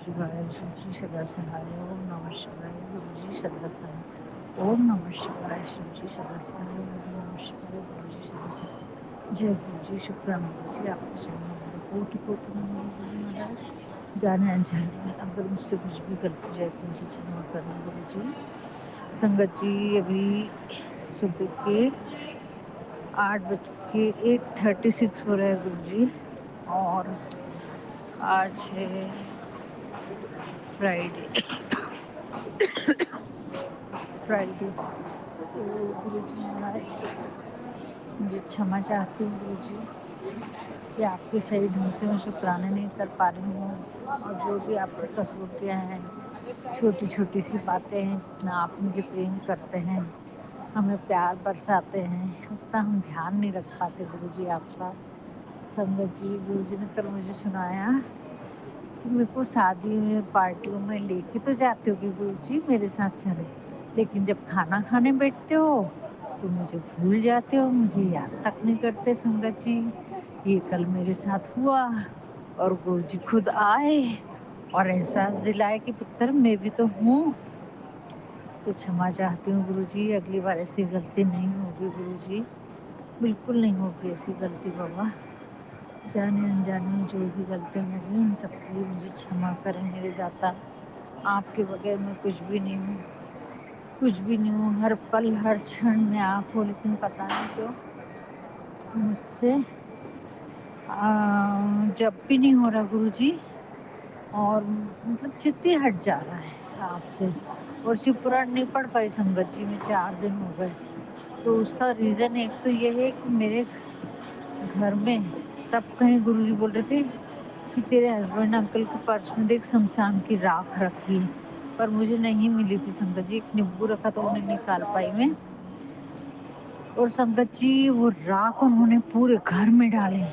शिवाय श्री श्री सदा सहाय ओम नमः शिवाय गुरु जी सदा सहाय ओम नमः शिवाय श्री जी सदा सहाय ओम नमः शिवाय गुरु जी सदा सहाय। जय गुरु जी, शुक्राना गुरु जी, आपके चरणों में कोटि कोटि नमन गुरु जी महाराज। जाने अनजाने में अगर मुझसे कुछ भी गलती हो जाए तो मुझे क्षमा करना गुरु जी। संगत जी, अभी सुबह के 8:36 हो रहा है गुरु जी, और आज है फ्राइडे। तो गुरु जी महाराज, मुझे क्षमा चाहती हूँ गुरु जी कि आपके सही ढंग से मैं शुक्राने नहीं कर पा रही हूँ, और जो भी आपने कसूर हैं, छोटी छोटी सी बातें हैं, जितना आप मुझे प्रेम करते हैं, हमें प्यार बरसाते हैं, उतना हम ध्यान नहीं रख पाते गुरु जी आपका। संगत जी, गुरु जी ने कल मुझे सुनाया कि मेरे को शादी में पार्टियों में लेके तो जाते हो कि गुरु जी मेरे साथ चले, लेकिन जब खाना खाने बैठते हो तो मुझे भूल जाते हो, मुझे याद तक नहीं करते। संगत जी, ये कल मेरे साथ हुआ, और गुरु जी खुद आए और एहसास दिलाए कि पुत्र मैं भी तो हूँ। तो क्षमा चाहती हूँ गुरु जी, अगली बार ऐसी गलती नहीं होगी गुरु जी, बिल्कुल नहीं होगी ऐसी गलती बाबा। जाने अनजाने में जो भी गलतियाँ होगी इन सबके लिए मुझे क्षमा करें मेरे दाता। आपके बगैर मैं कुछ भी नहीं हूँ, कुछ भी नहीं हूँ। हर पल हर क्षण में आप हो, लेकिन पता नहीं क्यों मुझसे जब भी नहीं हो रहा गुरु जी, और मतलब चित्त ही हट जा रहा है आपसे। और शिव पुराण नहीं पढ़ पाई संगत जी में, 4 दिन हो गए। तो उसका रीज़न एक तो ये है कि मेरे घर में सब कहीं गुरुजी बोल रहे थे कि तेरे हस्बैंड अंकल के पर्स में देख शमशान की राख रखी है, पर मुझे नहीं मिली थी संगत जी। एक नींबू रखा तो उन्हें निकाल पाई मैं। और संगत जी, वो राख उन्होंने पूरे घर में डाले,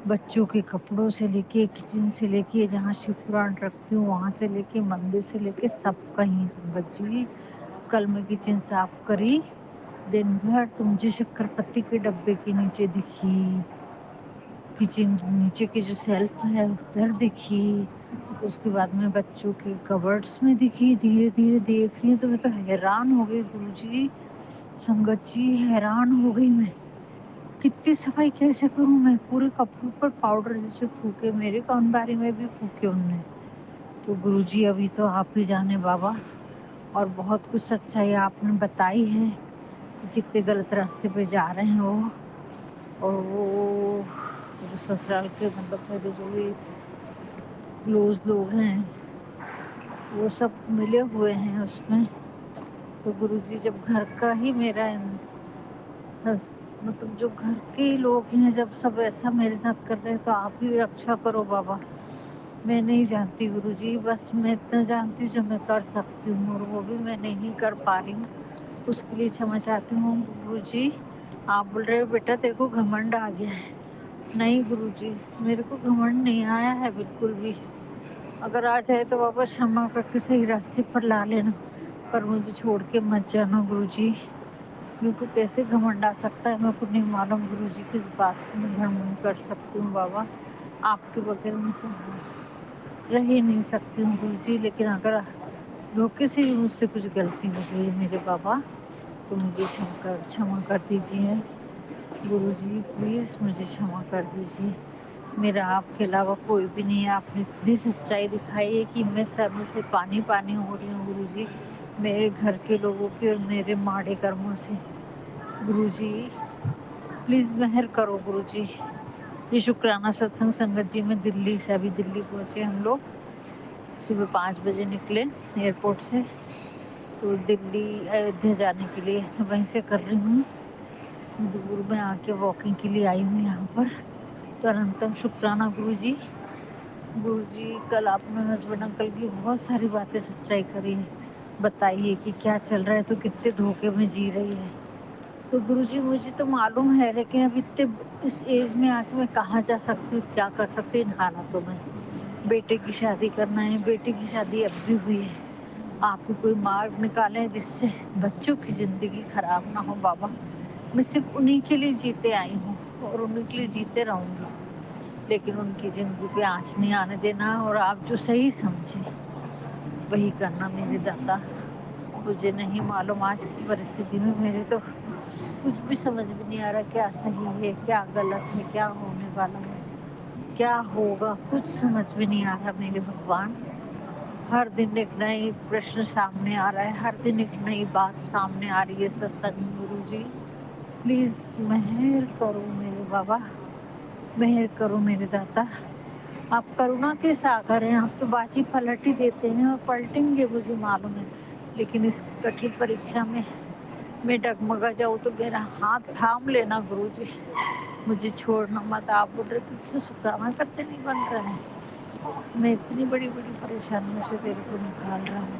बच्चों के कपड़ों से लेके, किचन से लेके, जहाँ शिव पुराण रखती हूँ वहाँ से लेके, मंदिर से लेके, सब कहीं संगत जी। कल मैं किचन साफ करी दिन भर तो मुझे शक्करपत्ती के डब्बे के नीचे दिखी, किचन नीचे की जो सेल्फ है उधर दिखी, उसके बाद में बच्चों के कबर्ड्स में दिखी। धीरे धीरे देख रही हूँ तो मैं तो हैरान हो गई गुरुजी, संगत जी हैरान हो गई मैं। कितनी सफाई कैसे करूँ मैं? पूरे कपड़ों पर पाउडर जैसे फूके, मेरे कौनबारी में भी फूके उनने। तो गुरुजी अभी तो आप ही जाने बाबा, और बहुत कुछ सच्चाई आपने बताई है कि कितने गलत रास्ते पे जा रहे हैं वो। और वो ससुराल के मतलब मेरे जो भी क्लोज लोग हैं वो सब मिले हुए हैं उसमें। तो गुरुजी, जब घर का ही मेरा मतलब जो घर के लोग हैं जब सब ऐसा मेरे साथ कर रहे हैं, तो आप ही रक्षा करो बाबा। मैं नहीं जानती गुरुजी, बस मैं इतना जानती हूँ जो मैं कर सकती हूँ, और वो भी मैं नहीं कर पा रही हूँ। उसके लिए क्षमा चाहती हूँ गुरुजी। आप बोल रहे हो बेटा तेरे को घमंड आ गया है। नहीं गुरुजी, मेरे को घमंड नहीं आया है बिल्कुल भी। अगर आ जाए तो वापस क्षमा करके सही रास्ते पर ला लेना, पर मुझे छोड़ के मत जाना गुरुजी। मेरे को कैसे घमंड आ सकता है मेरे को नहीं मालूम गुरुजी, किस बात से मैं घमंड कर सकती हूँ बाबा। आपके बगैर मैं तो रह ही नहीं सकती हूँ गुरुजी। लेकिन अगर धोखे से भी मुझसे कुछ गलती हो गई मेरे बाबा, तो मुझे क्षमा कर दीजिए गुरुजी, प्लीज़ मुझे क्षमा कर दीजिए। मेरा आपके अलावा कोई भी नहीं है। आपने इतनी सच्चाई दिखाई है कि मैं सर में से पानी पानी हो रही हूँ गुरुजी, मेरे घर के लोगों के और मेरे माड़े कर्मों से। गुरुजी प्लीज़ मेहर करो गुरुजी। ये शुक्राना सत्संग संगत जी में दिल्ली से, अभी दिल्ली पहुँचे हम लोग, सुबह 5 बजे निकले एयरपोर्ट से, तो दिल्ली अयोध्या जाने के लिए तो वहीं से कर रही हूँ। दूर में आके वॉकिंग के लिए आई हूँ यहाँ पर। तो अनंतम शुक्राना गुरुजी। गुरुजी, कल आपने हस्बैंड अंकल की बहुत सारी बातें सच्चाई करी है, बताइए कि क्या चल रहा है, तो कितने धोखे में जी रही है। तो गुरुजी मुझे तो मालूम है, लेकिन अब इतने इस एज में आके मैं कहाँ जा सकती हूँ, क्या कर सकती हूँ इन हालातों में। बेटे की शादी करना है, बेटे की शादी अब भी हुई है। आप ही कोई मार्ग निकालें जिससे बच्चों की ज़िंदगी खराब ना हो बाबा। मैं सिर्फ उन्हीं के लिए जीते आई हूँ और उन्हीं के लिए जीते रहूँगी। लेकिन उनकी ज़िंदगी पे आँच नहीं आने देना और आप जो सही समझे वही करना मेरे दाता। मुझे नहीं मालूम आज की परिस्थिति में मेरे तो कुछ भी समझ में नहीं आ रहा, क्या सही है, क्या गलत है, क्या होने वाला है, क्या होगा, कुछ समझ में नहीं आ रहा मेरे भगवान। हर दिन एक नई प्रश्न सामने आ रहा है, हर दिन एक नई बात सामने आ रही है सत्संग में। गुरु जी प्लीज़ मेहर करो मेरे बाबा, मेहर करो मेरे दाता। आप करुणा के सागर हैं, आप तो बाजी पलट ही देते हैं और पलटेंगे मुझे मालूम है, लेकिन इस कठिन परीक्षा में मैं डगमगा जाऊँ तो मेरा हाथ थाम लेना गुरु जी, मुझे छोड़ना मत। आप बोल रहे तुझसे शुक्राना करते नहीं बन रहा है, मैं इतनी बड़ी बड़ी परेशानियों से तेरे को निकाल रहा हूँ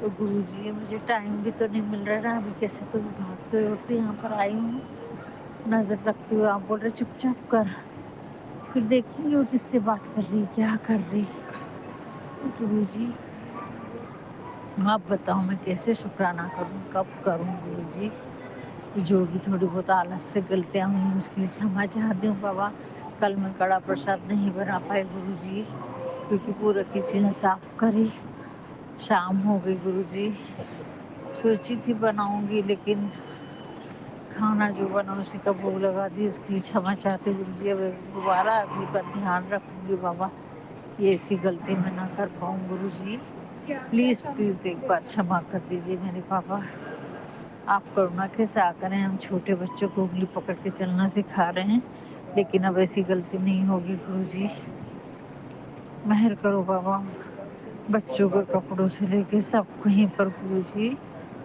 तो गुरु जी मुझे टाइम भी तो नहीं मिल रहा ना अभी, कैसे तो भागते होते यहाँ पर आई हूँ नज़र रखते हुए। आप बोल रहे चुपचाप कर, फिर देखेंगे वो किससे बात कर रही, क्या कर रही। तो गुरु जी आप बताओ मैं कैसे शुक्राना करूँ, कब करूँ गुरु जी। जो भी थोड़ी बहुत आलस से गलतियाँ हुई उसके लिए क्षमा चाहती हूँ बाबा। कल मैं कड़ा प्रसाद नहीं बना पाई गुरु जी, क्योंकि पूरा किचन साफ करी, शाम हो गई गुरु जी। सोची थी बनाऊंगी लेकिन खाना जो बना उसी का भोग लगा दी, उसके लिए क्षमा चाहती गुरु जी। अब दोबारा अगली बार ध्यान रखूंगी बाबा, ये ऐसी गलती मैं ना कर पाऊँ गुरु जी। प्लीज़ प्लीज़ एक बार क्षमा कर दीजिए मेरे पापा। आप करुणा के सागर हैं, हम छोटे बच्चों को उंगली पकड़ के चलना सिखा रहे हैं, लेकिन अब ऐसी गलती नहीं होगी गुरु जी। मेहर करो बाबा, बच्चों के कपड़ों से लेके सब कहीं पर गुरु जी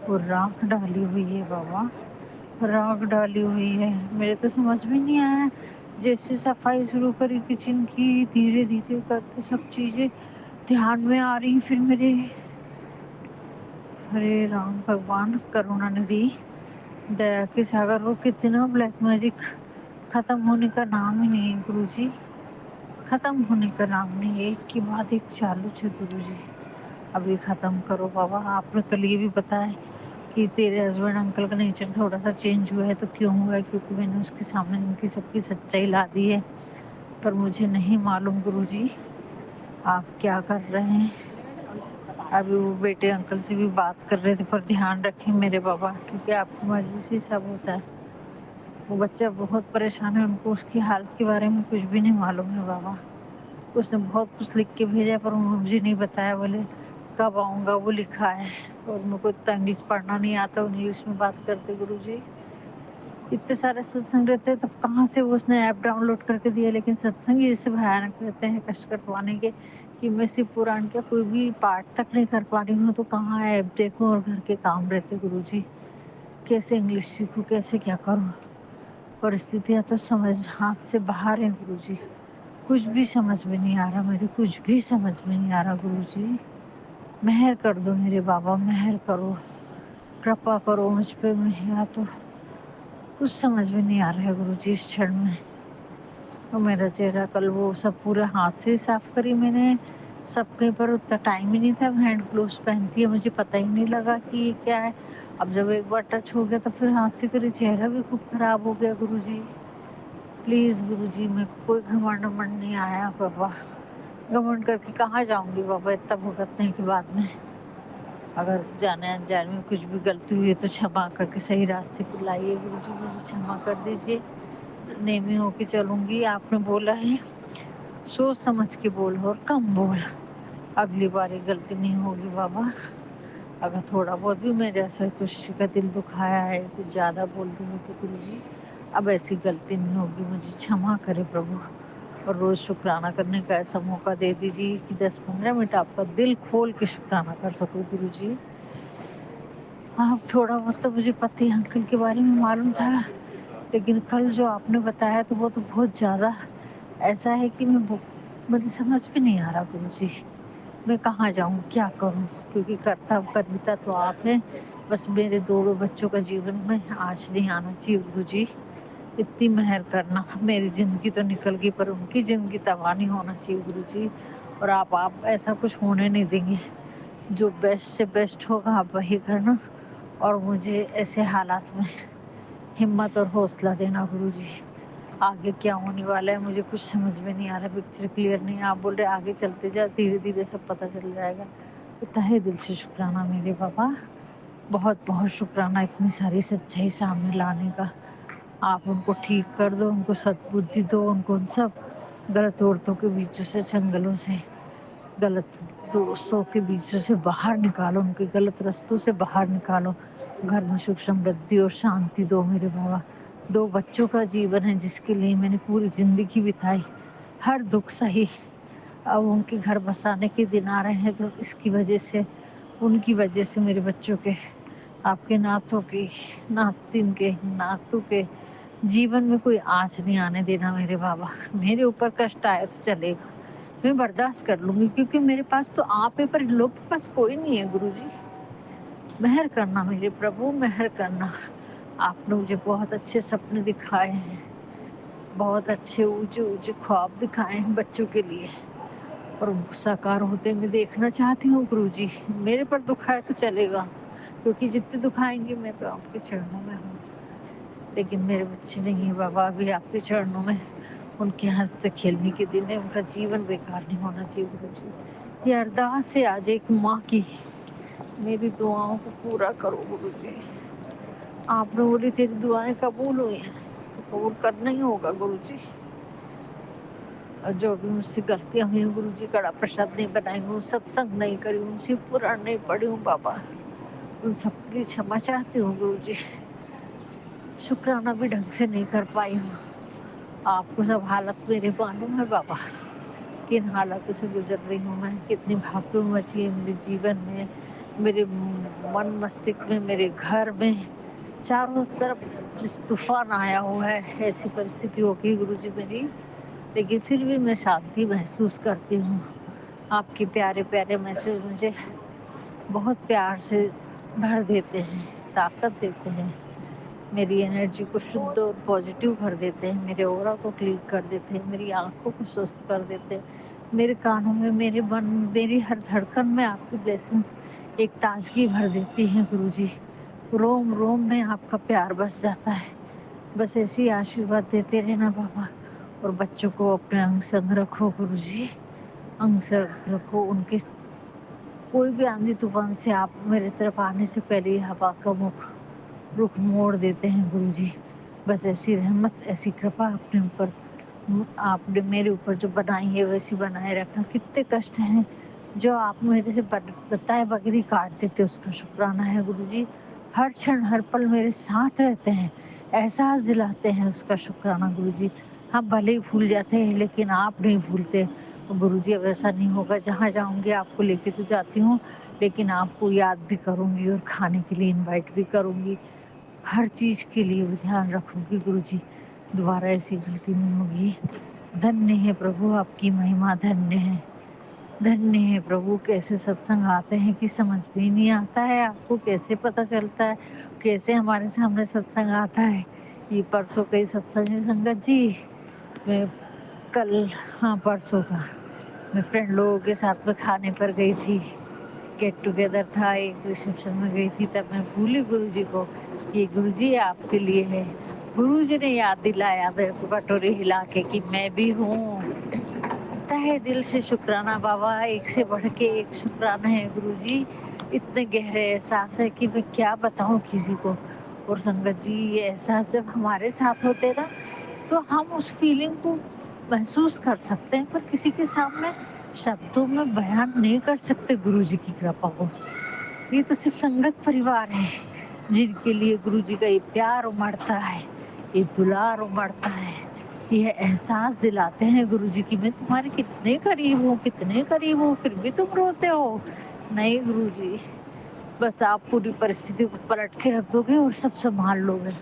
वो राख डाली हुई है बाबा, राख डाली हुई है। मेरे तो समझ में नहीं आया, जैसे सफाई शुरू करी किचन की, धीरे धीरे करके सब चीज़ें ध्यान में आ रही फिर मेरे। हरे राम भगवान करुणा निधि दया के सागर, वो कितना ब्लैक मैजिक खत्म होने का नाम ही नहीं है गुरु जी, खत्म होने का नाम नहीं, एक के बाद एक चालू है गुरु जी। अभी ख़त्म करो बाबा। आपने कल ये भी बताया कि तेरे हस्बैंड अंकल का नेचर थोड़ा सा चेंज हुआ है, तो क्यों हुआ है, क्योंकि मैंने उसके सामने उनकी सबकी सच्चाई ला दी है, पर मुझे नहीं मालूम गुरु जी आप क्या कर रहे हैं। अभी वो बेटे अंकल से भी बात कर रहे थे, पर ध्यान रखें मेरे बाबा, क्योंकि आपकी मर्जी से सब होता है। वो बच्चा बहुत परेशान है, उनको उसकी हालत के बारे में कुछ भी नहीं मालूम है बाबा। उसने बहुत कुछ लिख के भेजा पर मुझे नहीं बताया, बोले कब आऊँगा वो लिखा है, और मेरे को इतना इंग्लिश पढ़ना नहीं आता, इंग्लिश में बात करते गुरु जी। इतने सारे सत्संग रहते हैं, तब कहाँ से वो उसने ऐप डाउनलोड करके दिया, लेकिन सत्संग ही ऐसे भयानक रहते हैं कष्ट कटवाने के कि मैं शिव पुराण का कोई भी पाठ तक नहीं कर पा रही हूँ, तो कहाँ ऐप देखूँ, और घर के काम रहते गुरु जी, कैसे इंग्लिश सीखूँ, कैसे क्या करूँ। परिस्थितियाँ तो समझ हाथ से बाहर हैं गुरु जी, कुछ भी समझ में नहीं आ रहा मेरे, कुछ भी समझ में नहीं आ रहा गुरु जी। मेहर कर दो मेरे बाबा, मेहर करो, कृपा करो मुझ पे। मेरा तो कुछ समझ में नहीं आ रहा है गुरु जी इस क्षण में। और मेरा चेहरा कल वो सब पूरे हाथ से साफ करी मैंने, सब कहीं पर उतना टाइम ही नहीं था। हैंड ग्लोव्स पहनती है, मुझे पता ही नहीं लगा कि ये क्या है। अब जब एक बार टच हो गया तो फिर हाथ से करी, चेहरा भी खूब खराब हो गया गुरु जी। प्लीज़ गुरु जी, मेरे को कोई घमंड वमंड नहीं आया बाबा, घमंड करके कहाँ जाऊँगी बाबा इतना भुगतने के बाद में। अगर जाने अनजाने में कुछ भी गलती हुई है तो क्षमा करके सही रास्ते पर लाइए गुरु जी, मुझे क्षमा कर दीजिए। नेमी होके चलूँगी, आपने बोला है सोच समझ के बोल और कम बोल, अगली बार ये गलती नहीं होगी बाबा। अगर थोड़ा बहुत भी मेरे से कुछ का दिल दुखाया है, कुछ ज़्यादा बोल दी हो तो गुरु जी अब ऐसी गलती नहीं होगी, मुझे क्षमा करे प्रभु। और रोज़ शुक्राना करने का ऐसा मौका दे दीजिए कि 10-15 मिनट आपका दिल खोल के शुक्राना कर सकूँ गुरु जी। आप थोड़ा बहुत तो मुझे पति अंकल के बारे में मालूम था, लेकिन कल जो आपने बताया तो वो तो बहुत ज़्यादा ऐसा है कि मुझे समझ में नहीं आ रहा गुरु जी, मैं कहाँ जाऊँ, क्या करूँ, क्योंकि कर्ता तो आप हैं। बस मेरे दोनों बच्चों का जीवन में आज नहीं आना चाहिए गुरु जी। इतनी मेहर करना, मेरी ज़िंदगी तो निकल गई पर उनकी ज़िंदगी तबाह नहीं होना चाहिए गुरु जी। और आप ऐसा कुछ होने नहीं देंगे, जो बेस्ट से बेस्ट होगा आप वही करना, और मुझे ऐसे हालात में हिम्मत और हौसला देना गुरु जी। आगे क्या होने वाला है मुझे कुछ समझ में नहीं आ रहा, पिक्चर क्लियर नहीं है। आप बोल रहे आगे चलते जा, धीरे-धीरे सब पता चल जाएगा। तो तहे दिल से शुक्राना मेरे बाबा, बहुत-बहुत शुक्राना इतनी सारी सच्चाई सामने लाने का। आप उनको ठीक कर दो, उनको सद्बुद्धि दो, उनको उन सब गलत औरतों के बीचों से, जंगलों से, गलत दोस्तों के बीचों से बाहर निकालो, उनके गलत रास्तों से बाहर निकालो। घर में सुख समृद्धि और शांति दो मेरे बाबा। 2 बच्चों का जीवन है जिसके लिए मैंने पूरी ज़िंदगी बिताई, हर दुःख सही। अब उनके घर बसाने के दिन आ रहे हैं तो इसकी वजह से, उनकी वजह से मेरे बच्चों के, आपके नातों के, नातिन के, नातू के जीवन में कोई आँच नहीं आने देना मेरे बाबा। मेरे ऊपर कष्ट आया तो चलेगा, मैं बर्दाश्त कर लूँगी क्योंकि मेरे पास तो आप है, पर इन लोग के पास कोई नहीं है गुरुजी। मेहर करना मेरे प्रभु, मेहर करना। आपने मुझे बहुत अच्छे सपने दिखाए हैं, बहुत अच्छे ऊँचे-ऊँचे ख्वाब दिखाए हैं बच्चों के लिए, और उनको साकार होते मैं देखना चाहती हूँ गुरुजी। मेरे पर दुःख आए तो चलेगा, क्योंकि जितने दुःख आएँगे मैं तो आपके चरणों में हूँ। लेकिन मेरे बच्चे नहीं है बाबा, अभी आपके चरणों में, उनके हँसते खेलने के दिन है, उनका जीवन बेकार नहीं होना चाहिए गुरुजी। ये अरदास है आज एक माँ की, मेरी दुआओं को पूरा करो गुरुजी। आपने बोली तेरी दुआएं कबूल हुई हैं, तो कबूल करना ही होगा गुरुजी। और जो भी मुझसे गलतियां हुई हैं गुरुजी, कड़ा प्रसाद नहीं बनाई हूँ, सत्संग नहीं करी हूँ, शिव पुराण नहीं पढ़ी हूँ बाबा, उन सबके लिए क्षमा चाहती हूँ गुरुजी। शुक्राना भी ढंग से नहीं कर पाई हूँ। आपको सब हालत मेरे मालूम है बाबा, किन हालातों से गुजर रही हूँ मैं, कितनी भागदौड़ मची है मेरे जीवन में, मेरे मन मस्तिष्क में, मेरे घर में, चारों तरफ जिस तूफान आया हुआ है, ऐसी परिस्थिति हो गई गुरुजी मेरी, लेकिन फिर भी मैं शांति महसूस करती हूँ। आपके प्यारे प्यारे मैसेज मुझे बहुत प्यार से भर देते हैं, ताकत देते हैं, मेरी एनर्जी को शुद्ध और पॉजिटिव कर देते हैं, मेरे ऑरा को क्लीन कर देते हैं, मेरी आंखों को स्वस्थ कर देते हैं, मेरे कानों में, मेरे मन, मेरी हर धड़कन में आपकी ब्लेसिंग्स एक ताजगी भर देती हैं गुरुजी। रोम रोम में आपका प्यार बस जाता है। बस ऐसे ही आशीर्वाद देते रहना बाबा, और बच्चों को अपने अंग संग रखो गुरुजी, अंग संग रखो। उनके कोई भी आंधी तूफान से आप मेरे तरफ आने से पहले ही हवा का रुख मोड़ देते हैं गुरुजी। बस ऐसी रहमत, ऐसी कृपा अपने ऊपर, आपने मेरे ऊपर जो बनाई है वैसी बनाए रखना। कितने कष्ट हैं जो आप मेरे से बताए बगैर ही काट देते, उसका शुक्राना है गुरुजी। हर क्षण हर पल मेरे साथ रहते हैं, एहसास दिलाते हैं, उसका शुक्राना गुरुजी। हम भले ही भूल जाते हैं लेकिन आप नहीं भूलते गुरुजी। अब ऐसा नहीं होगा, जहाँ जाऊँगी आपको लेके तो जाती हूँ, लेकिन आपको याद भी करूँगी और खाने के लिए इनवाइट भी करूँगी, हर चीज़ के लिए भी ध्यान रखूँगी गुरुजी। दोबारा ऐसी गलती नहीं होगी। धन्य है प्रभु, आपकी महिमा धन्य है। धन्य है प्रभु, कैसे सत्संग आते हैं कि समझ भी नहीं आता है, आपको कैसे पता चलता है, कैसे हमारे सामने सत्संग आता है। ये परसों का ही सत्संग है संगत जी। मैं कल, हाँ परसों का, मैं फ्रेंड लोगों के साथ में खाने पर गई थी, गेट टुगेदर था, एक रिसेप्शन में गई थी, तब मैं भूली गुरुजी को, ये गुरुजी आपके लिए है। गुरुजी ने याद दिलाया मेरे को कटोरी हिला के कि मैं भी हूँ। तहे दिल से शुक्राना बाबा, एक से बढ़ के एक शुक्राना है गुरुजी। इतने गहरे एहसास है कि मैं क्या बताऊँ किसी को। और संगत जी, ये एहसास जब हमारे साथ होते ना, तो हम उस फीलिंग को महसूस कर सकते हैं, पर किसी के सामने शब्दों में बयान नहीं कर सकते गुरुजी की कृपा को। ये तो सिर्फ संगत परिवार है जिनके लिए गुरुजी का ये प्यार उमड़ता है, ये दुलार उमड़ता है, ये एहसास दिलाते हैं गुरुजी की मैं तुम्हारे कितने करीब हूँ, कितने करीब हूँ, फिर भी तुम रोते हो। नहीं गुरुजी, बस आप पूरी परिस्थिति को पलट के रख दोगे और सब संभाल लोगे।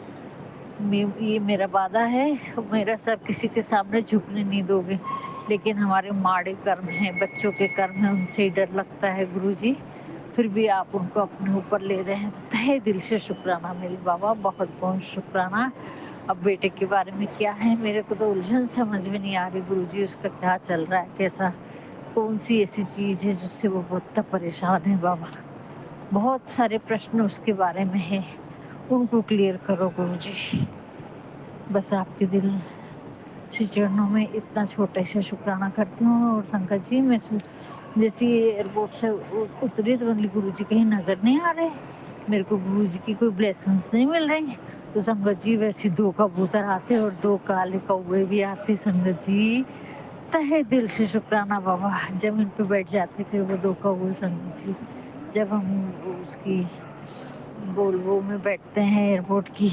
ये मेरा वादा है, मेरा सर किसी के सामने झुकने नहीं दोगे। लेकिन हमारे माड़े कर्म हैं, बच्चों के कर्म हैं, उनसे ही डर लगता है गुरुजी। फिर भी आप उनको अपने ऊपर ले रहे हैं, तो तहे दिल से शुक्राना मेरे बाबा, बहुत बहुत शुक्राना। अब बेटे के बारे में क्या है, मेरे को तो उलझन समझ में नहीं आ रही गुरुजी, उसका क्या चल रहा है, कैसा, कौन सी ऐसी चीज़ है जिससे वो बहुत परेशान है बाबा। बहुत सारे प्रश्न उसके बारे में हैं, उनको क्लियर करो गुरुजी। बस आपके दिल श्री चरणों में इतना छोटा सा शुक्राना करती हूँ। और संकट जी मैं जैसे एयरपोर्ट से उतरी तो बोली गुरु जी कहीं नज़र नहीं आ रहे, मेरे को गुरु जी की कोई ब्लेसिंग्स नहीं मिल रही। तो संगत जी वैसे 2 कबूतर आते और 2 काले कौवे भी आते। संगत जी तहे दिल से शुक्राना बाबा, जमीन पे बैठ जाते फिर वो 2 कौवे संगत जी, जब हम उसकी वोल्वो में बैठते हैं एयरपोर्ट की।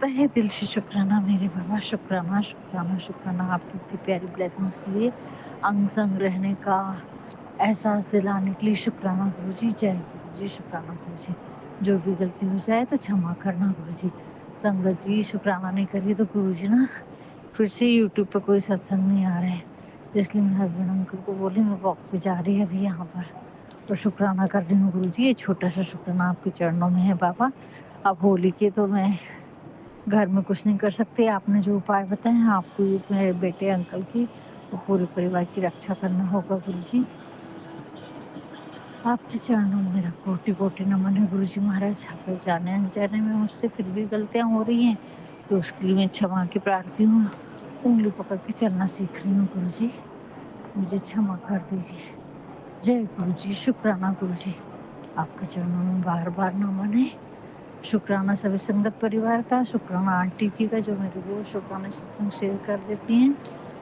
तहे दिल से शुक्राना मेरे बाबा, शुक्राना शुक्राना शुक्राना आपकी इतनी प्यारी ब्लेसिंग्स के लिए, अंग संग रहने का एहसास दिलाने के लिए शुक्राना गुरु जी। जय गुरु जी, शुक्राना गुरु जी। जो भी गलती हो जाए तो क्षमा करना गुरु जी। संगत जी शुक्राना नहीं करिए तो गुरु जी ना फिर से यूट्यूब पे कोई सत्संग नहीं आ रहे, इसलिए मेरे हस्बैंड अंकल को बोली मैं वॉक पे जा रही है अभी यहाँ पर, तो शुक्राना कर रही हूँ गुरु जी। ये छोटा सा शुक्राना आपके चरणों में है बाबा। अब होली के तो मैं घर में कुछ नहीं कर सकती, आपने जो उपाय बताए हैं आपको मेरे बेटे अंकल की तो पूरे परिवार की रक्षा करना होगा गुरु जी। आपके चरणों में मेरा कोटि कोटि नमन है गुरु जी महाराज। अगर जाने अनजाने में मुझसे फिर भी गलतियाँ हो रही हैं तो उसके लिए मैं क्षमा की प्रार्थी हूँ। उंगली पकड़ के चलना सीख रही हूँ गुरु जी, मुझे क्षमा कर दीजिए। जय गुरु जी, शुक्राना गुरु जी। आपके चरणों में बार बार नमन है। शुक्राना सभी संगत परिवार का, शुक्राना आंटी जी का जो मेरे रोज शुक्राना सत्संग शेयर कर देती हैं,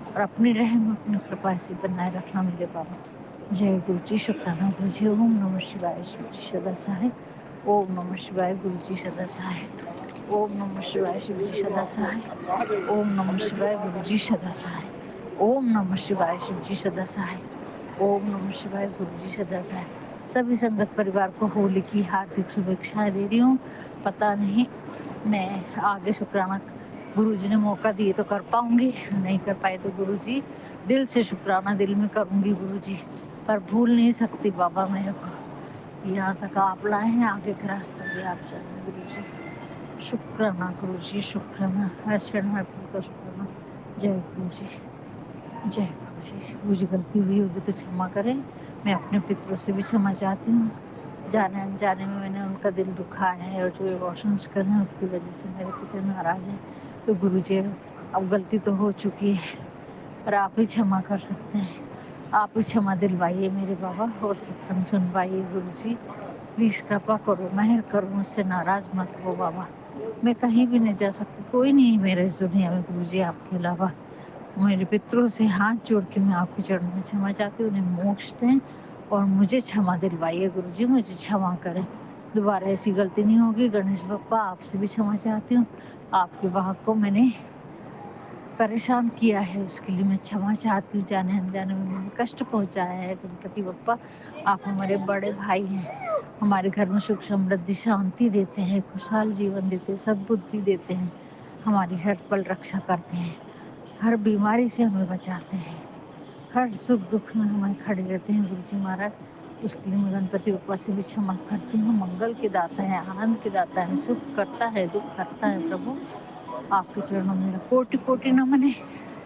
और अपनी रहम अपनी कृपा से बनाए रखना मेरे बाबा। जय गुरु जी, शुक्राना गुरु जी। ओम नमः शिवाय, शिव जी सदा सहाय। ओम नमः शिवाय, गुरु जी सदा सहाय। ओम नमः शिवाय, शिव जी सदा सहाय। ओम नमः शिवाय, गुरु जी सदा सहाय। ओम नमः शिवाय, शिव जी सदा सहाय। ओम नमः शिवाय, गुरु जी सदा सहाय। सभी संगत परिवार को होली की हार्दिक शुभेच्छाएं दे रही हूँ। पता नहीं मैं आगे शुक्राना गुरु जी ने मौका दिए तो कर पाऊंगी, नहीं कर पाए तो गुरु जी दिल से शुक्राना दिल में करूंगी गुरु जी, पर भूल नहीं सकती बाबा मेरे को। यहाँ तक आप लाए हैं, आगे का रास्ता भी आप जाने गुरु जी। शुक्राना गुरु जी, शुक्राना हर क्षण हर पल का शुक्राना। जय गुरु जी, जय गुरु जी। मुझे गलती हुई होगी तो क्षमा करें। मैं अपने पितरों से भी क्षमा चाहती हूँ, जाने अनजाने में मैंने उनका दिल दुखाया है, और जो इमोशंस कर रहे हैं उसकी वजह से मेरे पिता नाराज है। तो गुरु जी अब गलती तो हो चुकी है, पर आप ही क्षमा कर सकते हैं। आप ही क्षमा दिलवाइए मेरे बाबा, और सत्संग सुनवाइए गुरु जी। प्लीज़ कृपा करो, मेहर करो, मुझसे नाराज मत हो बाबा। मैं कहीं भी नहीं जा सकती, कोई नहीं है मेरे इस दुनिया में गुरु जी आपके अलावा। मेरे पितरों से हाथ जोड़ के मैं आपके चरणों में क्षमा चाहती हूँ, उन्हें मोक्ष दें और मुझे क्षमा दिलवाइए गुरु जी, मुझे क्षमा करें। दोबारा ऐसी गलती नहीं होगी। गणेश बप्पा आपसे भी क्षमा चाहती हूँ, आपके वाहक को मैंने परेशान किया है उसके लिए मैं क्षमा चाहती हूँ। जाने अनजाने में मैंने कष्ट पहुँचाया है। गणपति बप्पा आप हमारे बड़े भाई हैं, हमारे घर में सुख समृद्धि शांति देते हैं, खुशहाल जीवन देते हैं, सद्बुद्धि देते हैं, हमारी हर पल रक्षा करते हैं, हर बीमारी से हमें बचाते हैं, हर सुख दुख में हमें खड़े रहते हैं गुरु जी महाराज। उसके लिए मैं गणपति बप्पा से भी क्षमा करती हूँ। मंगल के दाता है, आनंद के दाता है, सुख करता है, दुख हरता है प्रभु। आपके चरणों में मेरा कोटि कोटि नमन है।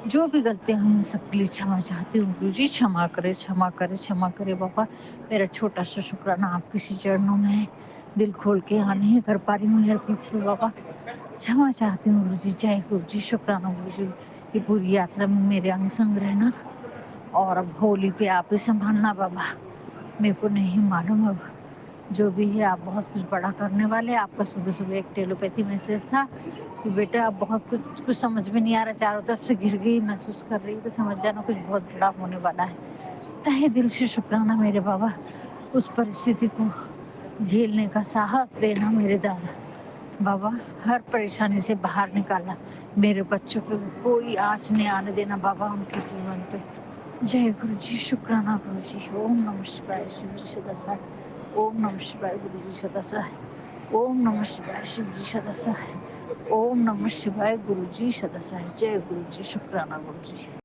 जो भी गलतियाँ हम सबके लिए क्षमा चाहती हूँ गुरु जी, क्षमा करे क्षमा करे क्षमा करे बाबा। मेरा छोटा सा शुक्राना आपके सी चरणों में है। दिल खोल के यहाँ नहीं कर पा रही हूँ एयरपोर्ट पे बाबा, क्षमा चाहती हूँ गुरु जी। जय गुरु जी, शुक्राना गुरु जी। ये पूरी यात्रा में मेरे अंग संग रहना, और अब होली पे आप ही संभालना बाबा। मेरे को नहीं मालूम अब जो भी है आप बहुत कुछ बड़ा करने वाले। आपका सुबह सुबह एक टेलीपैथी मैसेज था कि बेटा अब बहुत कुछ समझ में नहीं आ रहा, चारों तरफ से घिर गई महसूस कर रही, तो समझ जाना कुछ बहुत बड़ा होने वाला है। तहे दिल से शुक्राना मेरे बाबा, उस परिस्थिति को झेलने का साहस देना मेरे दादा बाबा। हर परेशानी से बाहर निकाला, मेरे बच्चों पे कोई आस नहीं आने देना बाबा उनके जीवन पे। जय गुरु जी, शुक्राना गुरु जी। ओम नमः शिवाय, शिव जी सदा सहाय। ओम नमः शिवाय, गुरु जी सदा सहाय। ओम नमः शिवाय, शिव जी सदा सहाय। ओम नमः शिवाय, गुरु जी सदा सहाय। जय गुरु जी, शुक्राना गुरु जी।